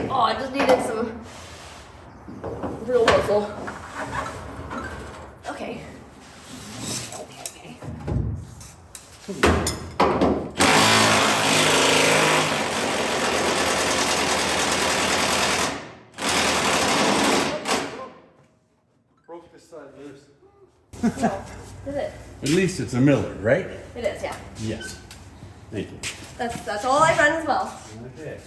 Oh, I just needed some real whistle. Okay. Okay. Broke this side loose. No, is it? At least it's a Miller, right? It is, yeah. Yes. Thank you. That's all I've done as well. Okay.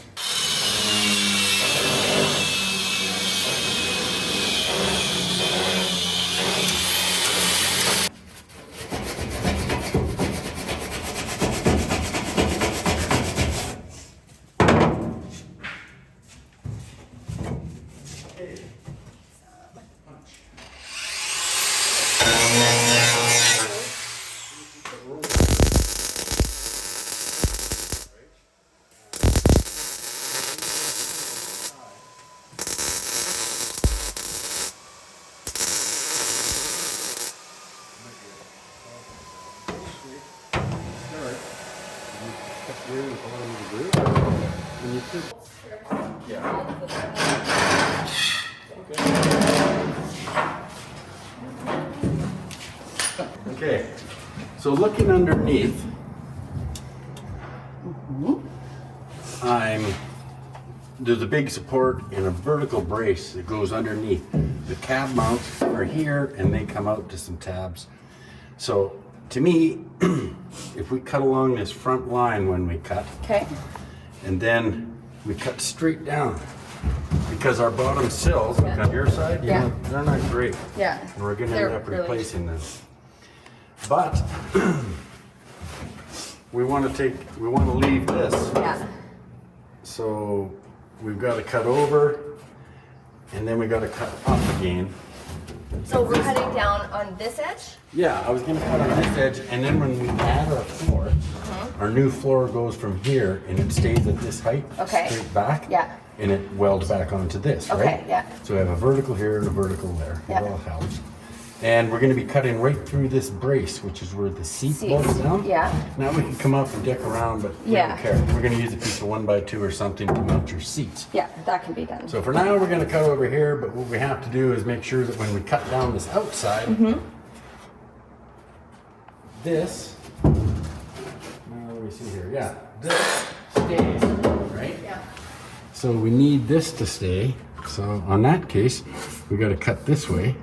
Okay, so looking underneath, there's a big support and a vertical brace that goes underneath. The cab mounts are here and they come out to some tabs. So to me, if we cut along this front line when we cut, Okay. and then we cut straight down, because our bottom sills on your side, you know, they're not great. Yeah. And we're gonna They're end up really- replacing them. But we want to leave this. Yeah. So we've got to cut over, and then we got to cut up again. So we're cutting down on this edge? Yeah, I was gonna cut on this edge, and then when we add our floor, our new floor goes from here, and it stays at this height, Okay. straight back. Yeah. And it welds back onto this, right? Okay, yeah. So we have a vertical here and a vertical there. Yeah. It all helps. And we're gonna be cutting right through this brace, which is where the seat bolts down. Yeah. Now we can come up and dick around, but we Yeah. don't care. We're gonna use a piece of 1x2 or something to mount your seats. Yeah, that can be done. So for now, we're gonna cut over here, but what we have to do is make sure that when we cut down this outside, this, let me see here, yeah, this stays, right? Yeah. So we need this to stay. So on that case, we gotta cut this way.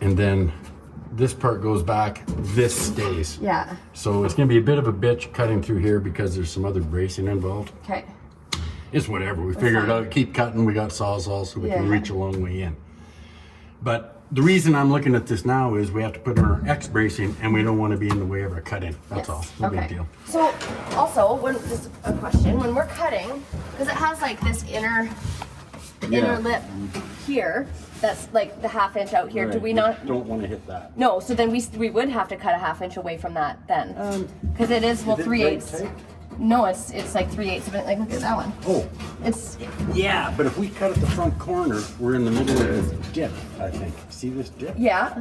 And then this part goes back, this stays. Yeah. So it's gonna be a bit of a bitch cutting through here because there's some other bracing involved. Okay. It's whatever, we figured it out, keep cutting, we got sawzall so we can Yeah. reach a long way in. But the reason I'm looking at this now is we have to put in our X bracing and we don't want to be in the way of our cutting, that's all, no big deal. So also, just a question, when we're cutting, because it has like this inner lip here, that's like the 1/2 inch out here, do Right, we not? Don't want to hit that. No, so then we would have to cut a 1/2 inch away from that then. Because it is, well, Is it 3/8. right tight? No, it's like 3/8 of it, like look at that one. Oh, It's, yeah, but if we cut at the front corner, we're in the middle of this dip, I think. See this dip? yeah,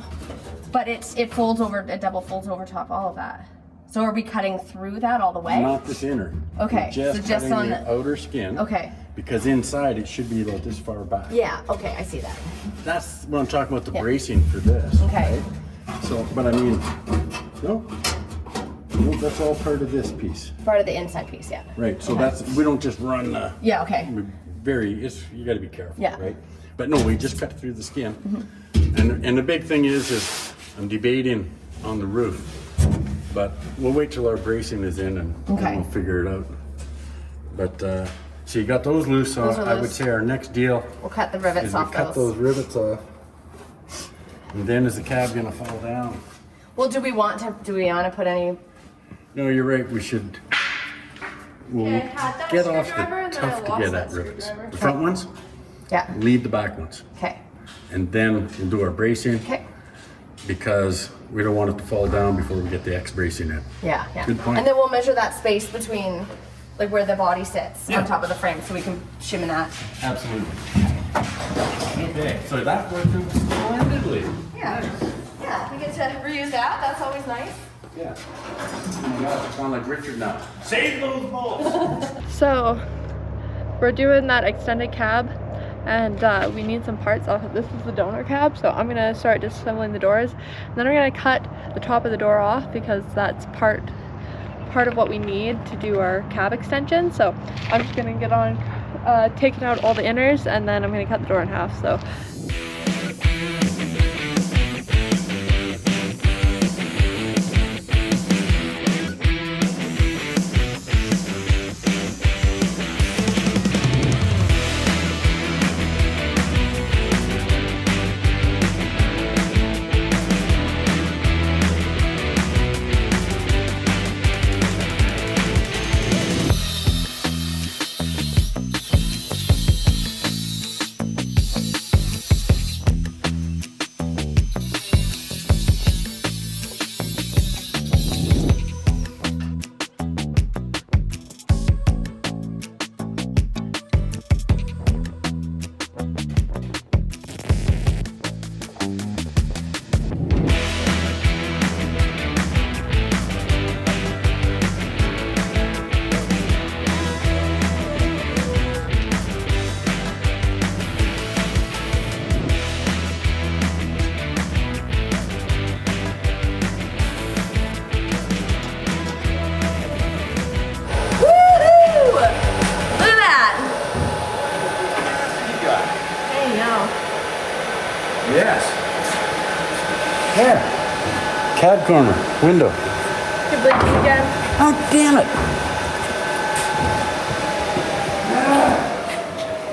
but it folds over, it double folds over top all of that. So are we cutting through that all the way? Not this inner. Okay, We're so just cutting on the the- outer skin. Okay. Because inside it should be about this far back. Yeah, okay, I see that. That's what I'm talking about, the Yeah. bracing for this. Okay. Right? So, but I mean, no, that's all part of this piece. Part of the inside piece, yeah. Right, so Okay. we don't just run Yeah, okay. you gotta be careful, Yeah. right? But no, we just cut through the skin. And the big thing is I'm debating on the roof, but we'll wait till our bracing is in and Okay. we'll figure it out. But, so you got those loose, so Those are I would loose. say our next deal We'll cut the rivets is we off cut those rivets off. And then is the cab gonna fall down? Well, do we want to put any? No, you're right, we should. We'll Yeah, I had that get off screwdriver the and then I tough to lost get that at rivets. screwdriver. The front ones, Yeah. leave the back ones. Okay. And then we'll do our bracing Okay. because we don't want it to fall down before we get the X bracing in. Yeah, yeah. Good point. And then we'll measure that space between, like where the body sits Yeah. on top of the frame, so we can shimmy that. Absolutely. Okay, so that worked out splendidly. Yeah. Yeah, we get to reuse that. That's always nice. Yeah. Oh my gosh, I sound like Richard now. Save those bolts! So we're doing that extended cab, and we need some parts off of this. Is the donor cab, so I'm gonna start disassembling the doors, and then we're gonna cut the top of the door off because that's part of what we need to do our cab extension. So I'm just gonna get on taking out all the inners, and then I'm gonna cut the door in half. So Woohoo! Look at that. Hey, yo. Yes. Yeah. Cab corner, window. can bleed this again. Oh, damn it.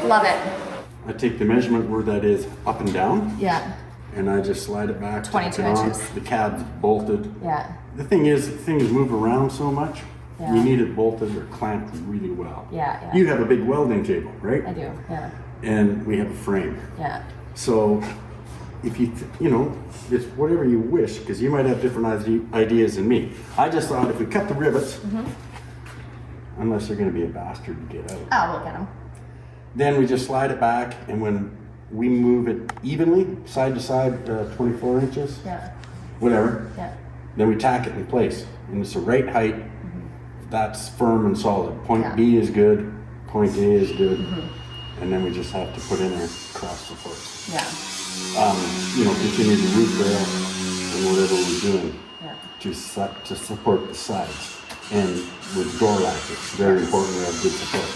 Love it. I take the measurement where that is up and down, Yeah. and I just slide it back. 22 to on. inches. The cab's bolted. Yeah. The thing is, things move around so much. Yeah. You need it bolted or clamped really well. Yeah. You have a big welding table, right? I do. Yeah. And we have a frame. Yeah. So if you, it's whatever you wish, because you might have different ideas than me. I just thought if we cut the rivets, unless they're going to be a bastard to get out, Oh, we'll get them. then we just slide it back, and when we move it evenly, side to side, 24 inches, Yeah. whatever, Yeah. then we tack it in place. And it's the right height, that's firm and solid. Point Yeah. B is good, point A is good, and then we just have to put in our cross supports. Yeah. Continue the roof rail and whatever we're doing Yeah. to support the sides. And with door latch, it's very important to have good support.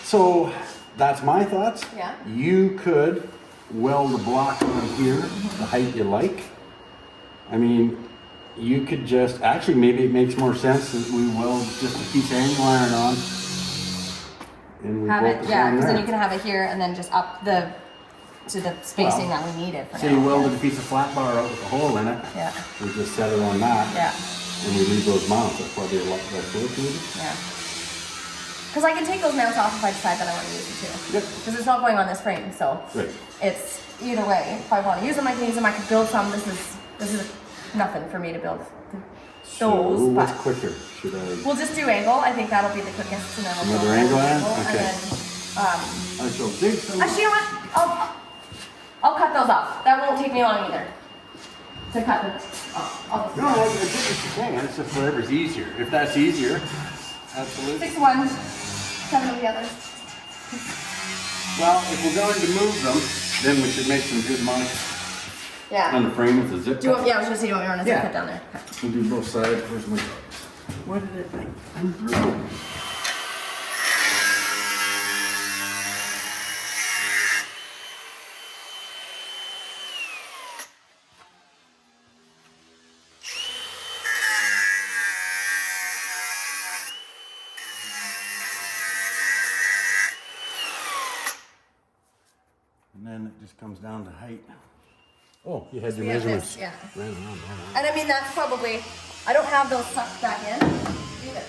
So that's my thoughts. Yeah. You could weld a block on here, the height you like. I mean, you could just, actually maybe it makes more sense that we weld just a piece of angle iron on. And we Have bolt it, it yeah, on because then there. you can have it here and then just up to the spacing that we need it for Say now. you welded a piece of flat bar out with a hole in it. Yeah. We just set it on that. Yeah. And we leave those mounts. That's probably a lot less work needed. Yeah. Because I can take those mounts off if I decide that I want to use them too. Yep. Because it's not going on this frame, so Right. it's either way. If I want to use them, I can use them. I could build some. This is nothing for me to build So those. what's But quicker? Should I? we'll just do angle. I think that'll be the quickest. And then we'll Another go angle iron? And Okay. then, I shall dig some. actually, you know what? I'll cut those off. That won't take me long either. To cut them off. I'll just No, I get what you're saying. It's just whatever's easier. If that's easier, absolutely. 6 one, 7 of the others. Well, if we're going to move them, then we should make some good money on Yeah. the frame with the zip Do you want, cut. yeah, I was gonna say, do you want me to run a zip Yeah. cut down there? Okay. We'll do both sides. Where's my? What did it think? I'm through. And then it just comes down to height. Oh, you had your We have measurements. this, yeah. Right on, right on. And I mean, that's probably, I don't have those sucked back in either.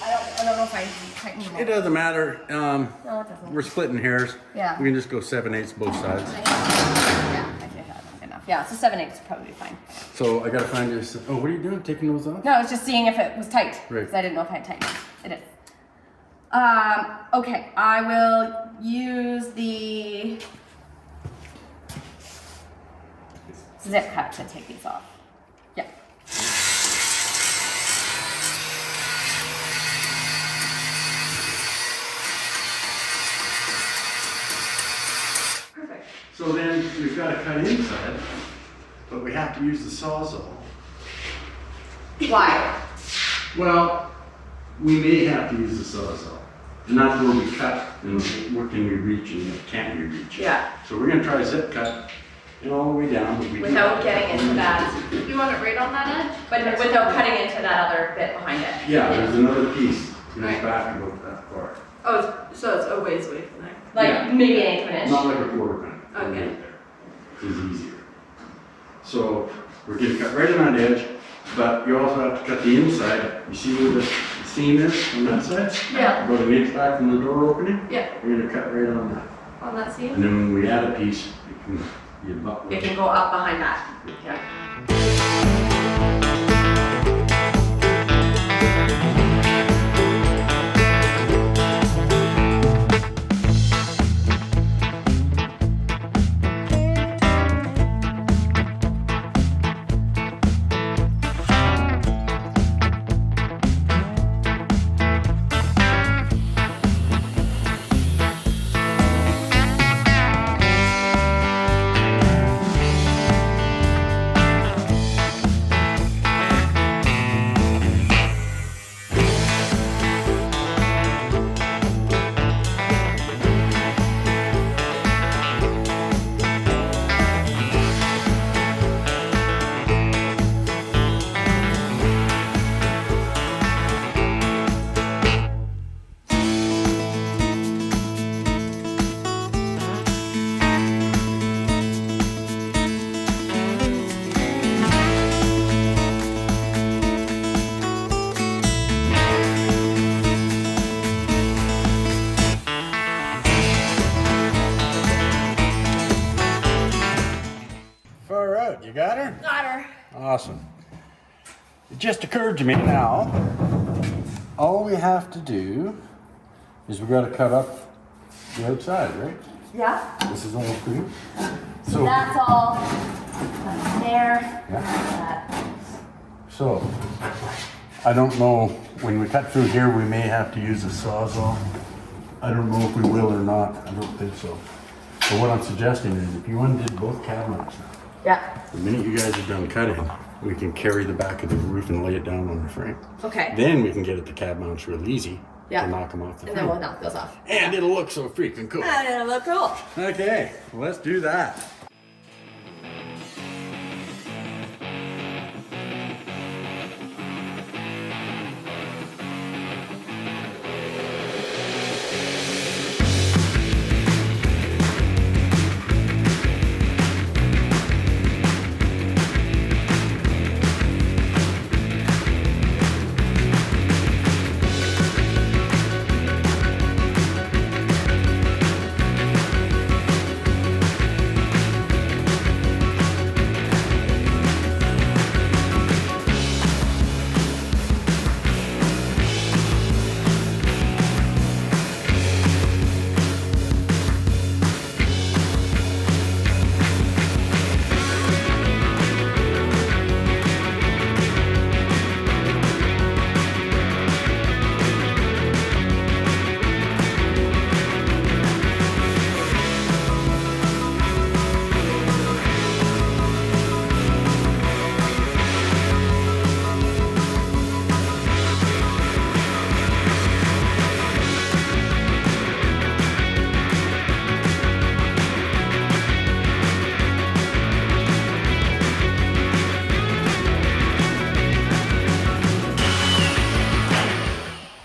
I don't know if I tighten them. It doesn't matter. No, it doesn't. We're splitting hairs. Yeah. We can just go 7/8 both sides. Yeah, I think that's good enough. Yeah, so 7/8 is probably fine. So I gotta find you. Oh, what are you doing? Taking those off? No, I was just seeing if it was tight. Right. Because I didn't know if I had tightened it. It is. Okay, I will use the zip cut to take these off. Yeah. Perfect. So then we've got to cut inside, but we have to use the Sawzall. Why? Well, we may have to use the Sawzall. And that's where we cut and what can we reach and what can't we reach. Yeah. So we're gonna try zip cut and all the way down. But we Without getting into that, You want it right on that edge? but without cutting into that other bit behind it. Yeah, there's another piece in the Right. back about that far. Oh, so it's a ways away from there. Like Yeah. maybe an eighth of an inch. Not like a quarter pound. Okay. Right there. Is easier. So we're gonna cut right on that edge, but you also have to cut the inside. You see where the seam is on that side? Yeah. About an inch back from the door opening. Yeah, We're gonna cut right on that. on that seam. And then when we add a piece, it can be about. It can go up behind that. Yeah. You got her? Got her. Awesome. It just occurred to me now, all we have to do is we've got to cut up the outside, right? Yeah. This is all through. So That's all there. yeah. So I don't know, when we cut through here, we may have to use a sawzall. I don't know if we will or not. I don't think so. But what I'm suggesting is if you undid both cab mounts now, Yeah. the minute you guys are done cutting, we can carry the back of the roof and lay it down on the frame. Okay. Then we can get at the cab mounts real easy Yeah. to knock them off the And frame. then we'll knock those off. And it'll look so freaking cool. And it'll look cool. Okay, let's do that.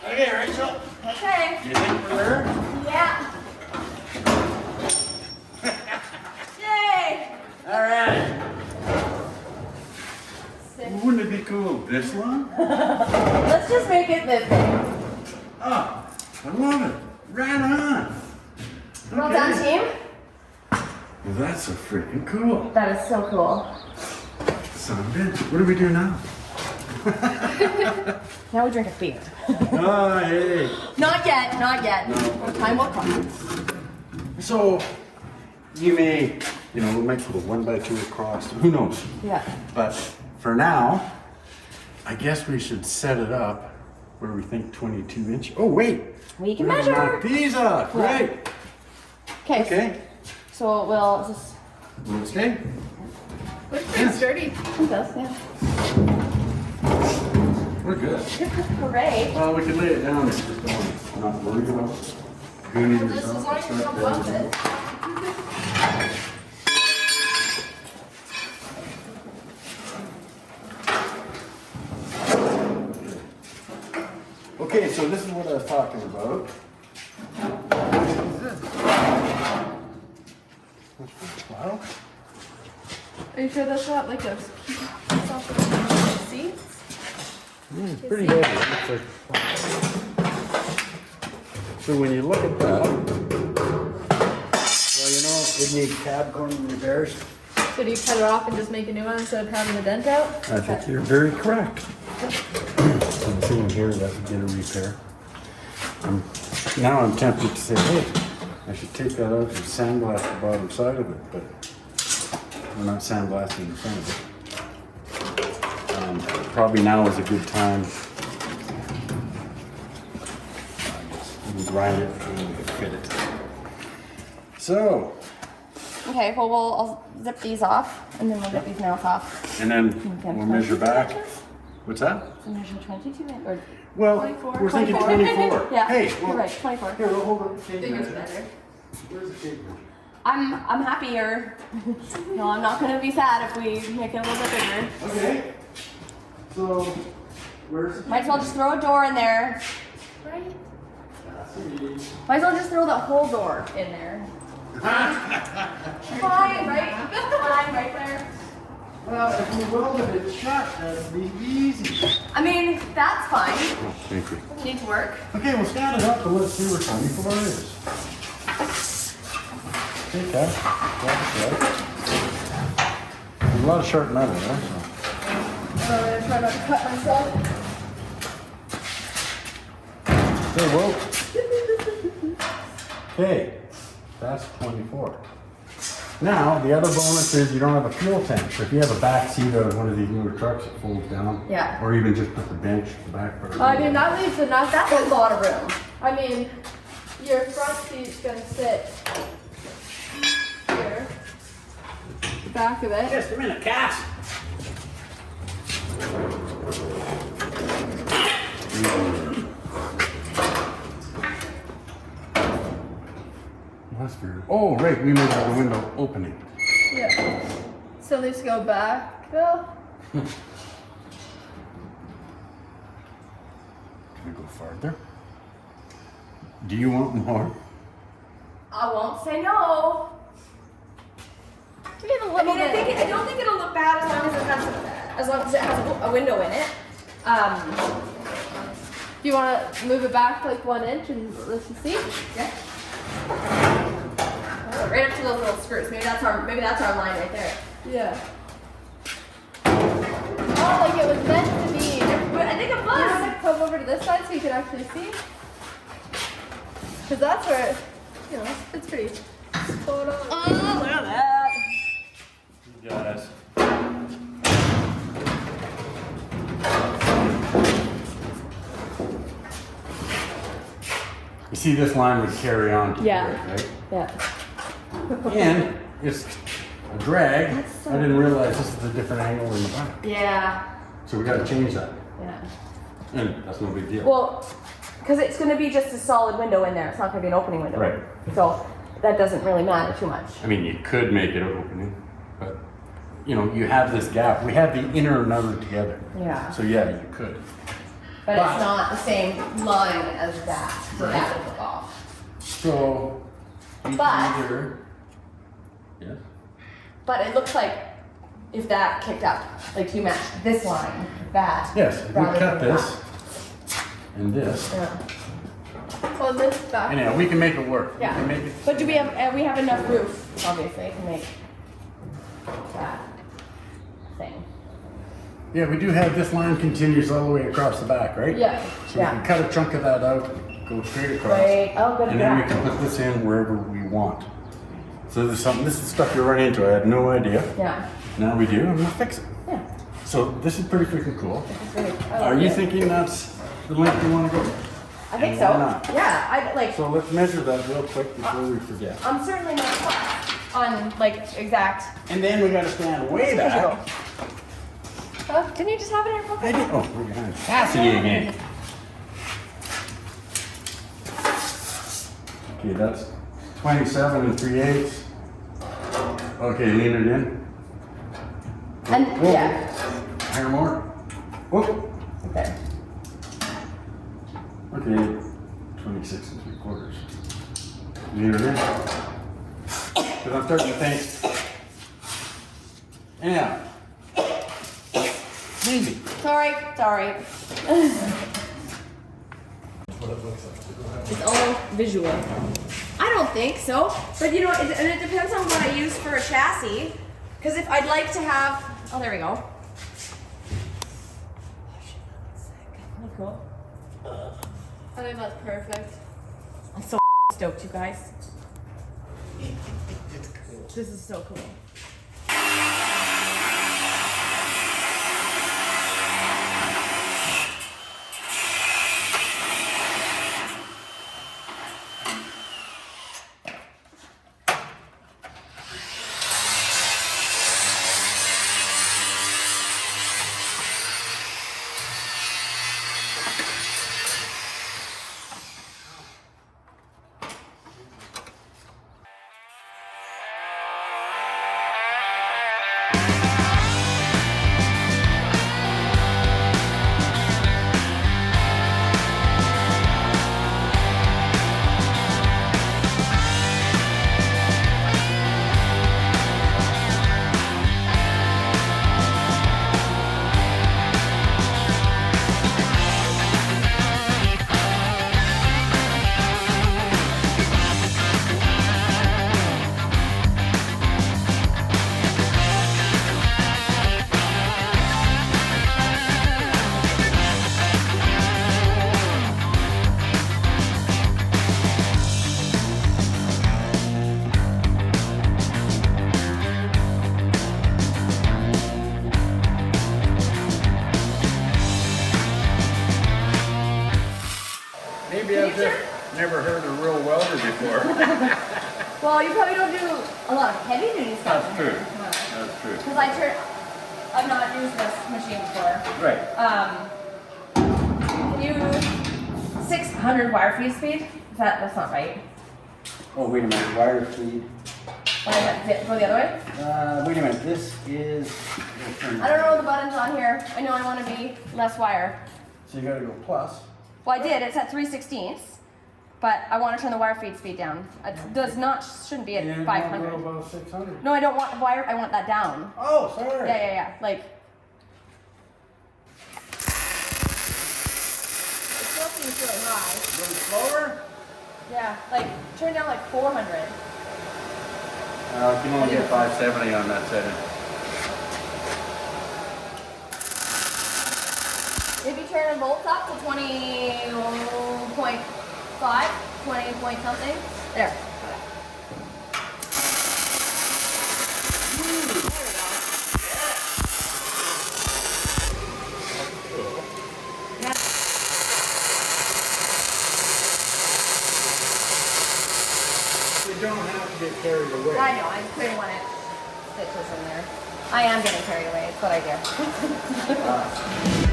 Okay, Rachel. Okay. You think we're there? Yeah. Yay. All right. Wouldn't it be cool this long? Let's just make it this thing. Oh, I love it. Right on. Well done, team. Well, that's so freaking cool. That is so cool. Son of a bitch. What do we do now? Now we drink a beer. Oh, hey. Not yet, not yet. No. Time will come. So, you may, we might put a 1x2 across. Who knows? Yeah. But for now, I guess we should set it up where we think 22 inch. Oh, wait. We can We're gonna measure. knock these off. Yeah. Right. Okay. Okay. So we'll just. Okay. Looks pretty sturdy. It does, yeah. We're good. Hooray. Well, we can lay it down. It's just I'm not worried about gooning Just as yourself. long as you don't bump it. Okay, so this is what I was talking about. Wow. Are you sure that's not like a seats? It's pretty heavy. It looks like. So when you look at that, well, it needs cab corner repairs. So do you cut it off and just make a new one instead of having the dent out? I think you're very correct. I'm seeing here that we get a repair. Now I'm tempted to say, hey, I should take that out and sandblast the bottom side of it, but we're not sandblasting the front of it. Probably now is a good time. We'll grind it and we can fit it. So, Okay, well, I'll zip these off and then we'll get these nails off. and then Okay. we'll measure back. What's that? So measure 22 or Well, 24. we're thinking 24. 24. Yeah, Hey, you're well, right, 24. Here, we'll hold up the tape Bigger's measure. better. Where's the tape measure? I'm happier. No, I'm not gonna be sad if we make it a little bit bigger. Okay. So, where's the Might as well just throw a door in there. Right. Might as well just throw the whole door in there. Fine, right? Fine, right there. Well, if we welded it shut, that'd be easy. I mean, that's fine. Oh, thank you. Doesn't need to work. Okay, we'll stand it up and let's see where 24 is. Okay, that's right. There's a lot of sharp metal there. So. I'm gonna try not to cut myself. Stay woke. Okay, that's 24. Now, the other bonus is you don't have a fuel tank. So if you have a back seat of one of these newer trucks, it folds down. Yeah. Or even just put the bench, the back part. I mean, that leaves enough. That's a lot of room. I mean, your front seat's gonna sit here. The back of it. Just a minute, Cass. That's weird. Oh, right, we made the window opening. Yeah. So let's go back though. Can we go farther? Do you want more? I won't say no. Give me the I little mean, I don't think it'll look bad as long as it has a window in it. Do you want to move it back like 1 inch and let's see? Yeah. Oh, right up to those little skirts. Maybe that's our line right there. Yeah. Oh, like it was meant to be. But I think it You want was. to come over to this side so you can actually see? Because that's where, you know, it's pretty spot on. Oh, look at that. You got us. You see, this line would carry on to Yeah. here, right? Yeah. And it's a drag. I didn't realize this is a different angle in the back. Yeah. So we got to change that. Yeah. And that's no big deal. Well, because it's going to be just a solid window in there. It's not going to be an opening window. Right. So that doesn't really matter too much. I mean, you could make it an opening, but you know, you have this gap. We have the inner and outer together. Yeah. So yeah, you could. But But- it's not the same line as that. So Right. that would look off. So you But- can either. Yes. But it looks like if that kicked up, like you matched this line, that. Yes. If we rather cut than this and this. that. Yeah. Well, this back. Anyhow, we can make it work. Yeah. We can make it. But do we have enough roof, obviously, to make that thing. Yeah, we do have this line continues all the way across the back, right? Yeah. So Yeah. we can cut a chunk of that out, go straight across. Right. Oh, good. And then we Yeah. can put this in wherever we want. So this is stuff you run into. I had no idea. Yeah. Now we do, and we'll fix it. Yeah. So this is pretty freaking cool. This is great. I Are like you it. thinking that's the length you want to go? I think And so. why not? Yeah. I like. So let's measure that real quick before we forget. I'm certainly not fussed on like exact. And then we got to stand way back. Huh? Didn't you just have it in your I pocket? did. Oh, we're behind Cassidy again. Okay, that's 27 3/8. Okay, lean it in. And Whoa. yeah. Higher more. Whoop. Okay. Okay, 26 3/4. Lean it in. Because I'm starting to think. Yeah. Maybe. Sorry. Sorry. It's all visual. I don't think so, but you know, and it depends on what I use for a chassis. Because if I'd like to have, oh, there we go. Oh shit, that looks sick. Isn't that cool? I think that's perfect. I'm so stoked, you guys. This is so cool. never heard a real welder before. Well, you probably don't do a lot of heavy duty stuff. That's true. That's true. Because I've not used this machine before. Right. You 600 wire feed speed? That's not right. Oh, wait a minute. Wire feed. Go the other way? Wait a minute. This is. I don't know the buttons on here. I know I want to be less wire. So you got to go plus. Well, I did. It's at 3/16, but I want to turn the wire feed speed down. It shouldn't be at And 500. go above 600. No, I don't want wire. I want that down. Oh, sorry. Yeah. Like. It still seems really high. A little slower? Yeah, like turn down like 400. You can only get 570 on that setting. Maybe turn the volts up to 20.5, 20 point something. There. There we go. Yeah. You don't have to get carried away. I know, I couldn't want it stitches in there. I am getting carried away, it's what I do.